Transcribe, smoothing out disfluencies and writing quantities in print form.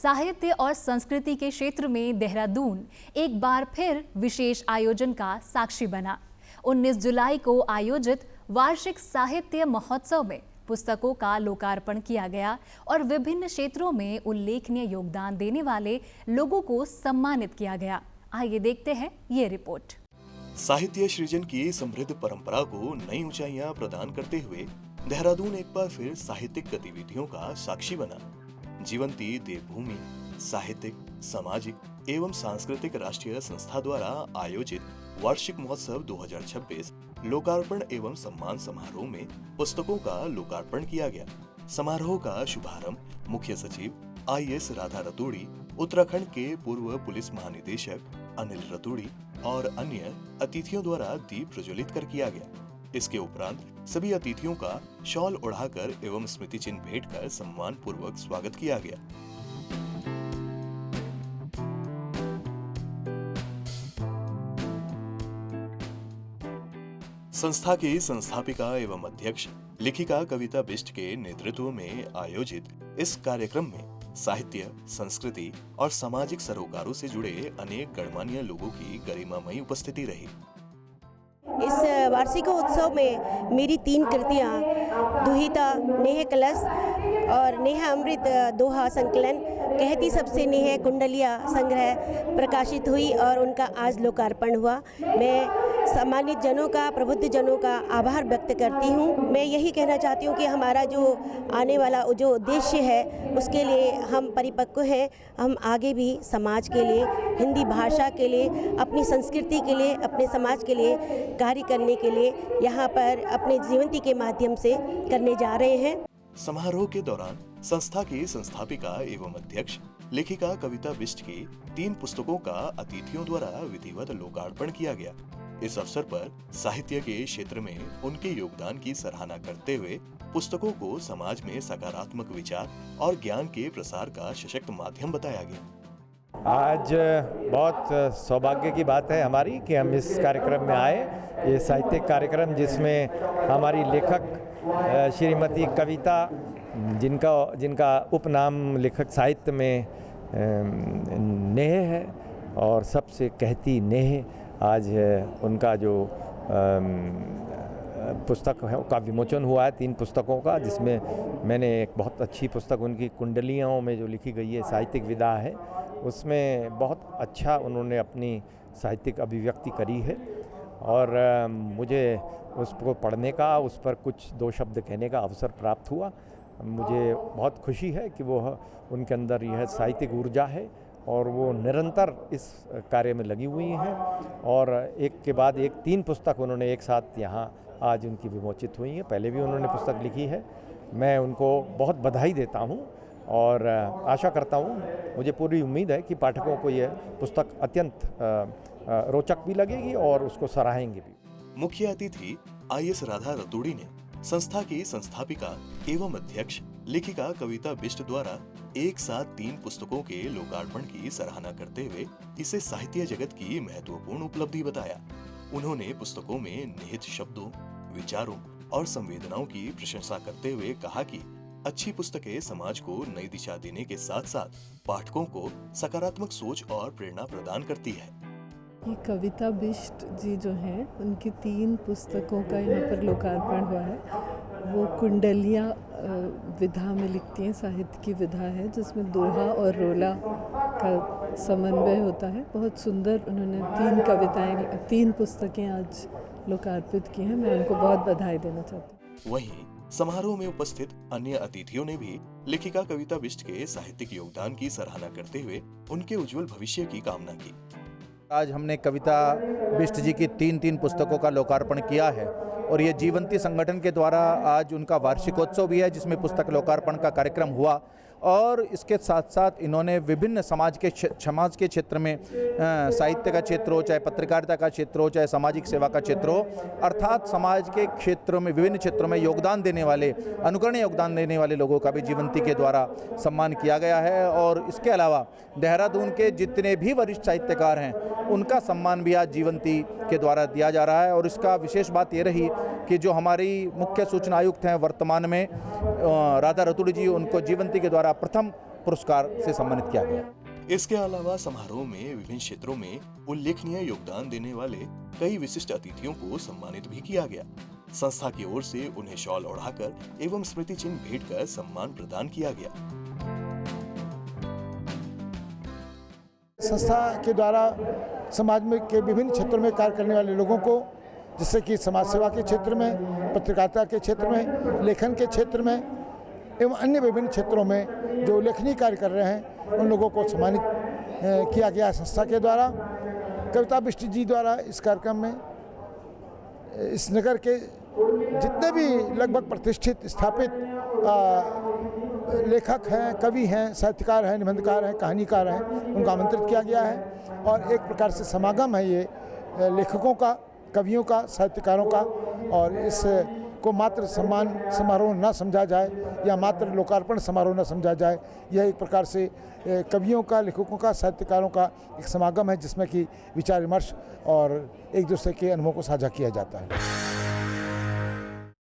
साहित्य और संस्कृति के क्षेत्र में देहरादून एक बार फिर विशेष आयोजन का साक्षी बना। 19 जुलाई को आयोजित वार्षिक साहित्य महोत्सव में पुस्तकों का लोकार्पण किया गया और विभिन्न क्षेत्रों में उल्लेखनीय योगदान देने वाले लोगों को सम्मानित किया गया। आइए देखते हैं ये रिपोर्ट। साहित्य सृजन की समृद्ध परंपरा को नई ऊंचाइयां प्रदान करते हुए देहरादून एक बार फिर साहित्यिक गतिविधियों का साक्षी बना। जीवंती देवभूमि साहित्यिक, सामाजिक एवं सांस्कृतिक राष्ट्रीय संस्था द्वारा आयोजित वार्षिक महोत्सव 2026 लोकार्पण एवं सम्मान समारोह में पुस्तकों का लोकार्पण किया गया। समारोह का शुभारंभ मुख्य सचिव IAS राधा रतूड़ी, उत्तराखंड के पूर्व पुलिस महानिदेशक अनिल रतूड़ी और अन्य अतिथियों द्वारा दीप प्रज्वलित कर किया गया। इसके उपरांत सभी अतिथियों का शॉल ओढ़ाकर एवं स्मृति चिन्ह भेंट कर सम्मान पूर्वक स्वागत किया गया। संस्था की संस्थापिका एवं अध्यक्ष लेखिका कविता बिष्ट के नेतृत्व में आयोजित इस कार्यक्रम में साहित्य, संस्कृति और सामाजिक सरोकारों से जुड़े अनेक गणमान्य लोगों की गरिमामयी उपस्थिति रही। इस वार्षिकोत्सव में मेरी 3 कृतियाँ दुहिता, नेह कलश और नेह अमृत दोहा संकलन, कहती सबसे नेह कुंडलिया संग्रह प्रकाशित हुई और उनका आज लोकार्पण हुआ। मैं सम्मानित जनों का, प्रबुद्ध जनों का आभार व्यक्त करती हूँ। मैं यही कहना चाहती हूँ कि हमारा जो आने वाला जो उद्देश्य है उसके लिए हम परिपक्व हैं। हम आगे भी समाज के लिए, हिंदी भाषा के लिए, अपनी संस्कृति के लिए, अपने समाज के लिए कार्य करने के लिए यहाँ पर अपने जीवंती के माध्यम से करने जा रहे हैं। समारोह के दौरान संस्था की संस्थापिका एवं अध्यक्ष लेखिका कविता बिष्ट की 3 पुस्तकों का अतिथियों द्वारा विधिवत लोकार्पण किया गया। इस अवसर पर साहित्य के क्षेत्र में उनके योगदान की सराहना करते हुए पुस्तकों को समाज में सकारात्मक विचार और ज्ञान के प्रसार का सशक्त माध्यम बताया गया। आज बहुत सौभाग्य की बात है हमारी कि हम इस कार्यक्रम में आए। ये साहित्यिक कार्यक्रम जिसमें हमारी लेखक श्रीमती कविता, जिनका उपनाम लेखक साहित्य में नेह है और सबसे कहती नेह, आज उनका जो पुस्तक है का विमोचन हुआ है 3 पुस्तकों का, जिसमें मैंने एक बहुत अच्छी पुस्तक उनकी कुंडलियों में जो लिखी गई है साहित्यिक विधा है, उसमें बहुत अच्छा उन्होंने अपनी साहित्यिक अभिव्यक्ति करी है और मुझे उसको पढ़ने का, उस पर कुछ 2 शब्द कहने का अवसर प्राप्त हुआ। मुझे बहुत खुशी है कि वो उनके अंदर यह साहित्यिक ऊर्जा है और वो निरंतर इस कार्य में लगी हुई हैं और एक के बाद एक 3 पुस्तक उन्होंने एक साथ यहाँ आज उनकी विमोचित हुई हैं। पहले भी उन्होंने पुस्तक लिखी है। मैं उनको बहुत बधाई देता हूँ और आशा करता हूँ, मुझे पूरी उम्मीद है कि पाठकों को यह पुस्तक अत्यंत रोचक भी लगेगी और उसको सराहेंगे भी। मुख्य अतिथि IAS राधा रतूड़ी ने संस्था की संस्थापिका एवं अध्यक्ष लेखिका कविता बिष्ट द्वारा एक साथ 3 पुस्तकों के लोकार्पण की सराहना करते हुए इसे साहित्य जगत की महत्वपूर्ण उपलब्धि बताया। उन्होंने पुस्तकों में निहित शब्दों, विचारों और संवेदनाओं की प्रशंसा करते हुए कहा कि अच्छी पुस्तकें समाज को नई दिशा देने के साथ साथ पाठकों को सकारात्मक सोच और प्रेरणा प्रदान करती है। ये कविता बिष्ट जी जो हैं, उनकी 3 पुस्तकों का यहाँ पर लोकार्पण हुआ है। वो कुंडलिया विधा में लिखती हैं, साहित्य की विधा है जिसमें दोहा और रोला का समन्वय होता है। बहुत सुंदर उन्होंने 3 कविताएं, 3 पुस्तकें आज लोकार्पित की हैं। मैं उनको बहुत बधाई देना चाहती हूँ। वहीं समारोह में उपस्थित अन्य अतिथियों ने भी लेखिका कविता बिष्ट के साहित्यिक योगदान की सराहना करते हुए उनके उज्जवल भविष्य की कामना की। आज हमने कविता बिष्ट जी की 3 पुस्तकों का लोकार्पण किया है और ये जीवंती संगठन के द्वारा आज उनका वार्षिकोत्सव भी है जिसमें पुस्तक लोकार्पण का कार्यक्रम हुआ और इसके साथ साथ इन्होंने विभिन्न समाज के क्षेत्र में साहित्य का क्षेत्र हो, चाहे पत्रकारिता का क्षेत्र हो, चाहे सामाजिक सेवा का क्षेत्र हो, अर्थात समाज के क्षेत्रों में, विभिन्न क्षेत्रों में योगदान देने वाले, अनुकरणीय योगदान देने वाले लोगों का भी जीवंती के द्वारा सम्मान किया गया है। और इसके अलावा देहरादून के जितने भी वरिष्ठ साहित्यकार हैं उनका सम्मान भी आज जीवंती के द्वारा दिया जा रहा है। और इसका विशेष बात ये रही कि जो हमारी मुख्य सूचना आयुक्त हैं वर्तमान में राधा रतूड़ी जी, उनको जीवंती के द्वारा प्रथम पुरस्कार से सम्मानित किया गया। इसके अलावा समारोह में विभिन्न क्षेत्रों में उल्लेखनीय योगदान देने वाले कई विशिष्ट अतिथियों को सम्मानित भी किया गया। संस्था की ओर से उन्हें शॉल ओढ़ाकर एवं स्मृति चिन्ह भेंट कर सम्मान प्रदान किया गया। संस्था के द्वारा समाज में के विभिन्न क्षेत्रों में कार्य करने वाले लोगों को, जैसे कि समाज सेवा के क्षेत्र में, पत्रकारिता के क्षेत्र में, लेखन के क्षेत्र में एवं अन्य विभिन्न क्षेत्रों में जो उल्लेखनीय कार्य कर रहे हैं, उन लोगों को सम्मानित किया गया संस्था के द्वारा। कविता बिष्ट जी द्वारा इस कार्यक्रम में इस नगर के जितने भी लगभग प्रतिष्ठित स्थापित लेखक हैं, कवि हैं, साहित्यकार हैं, निबंधकार हैं, कहानीकार हैं, उनको आमंत्रित किया गया है। और एक प्रकार से समागम है ये लेखकों का, कवियों का, साहित्यकारों का। और इस को मात्र सम्मान समारोह न समझा जाए या मात्र लोकार्पण समारोह न समझा जाए। यह एक प्रकार से कवियों का, लेखकों का, साहित्यकारों का एक समागम है, जिसमें कि विचार विमर्श और एक दूसरे के अनुभव को साझा किया जाता है।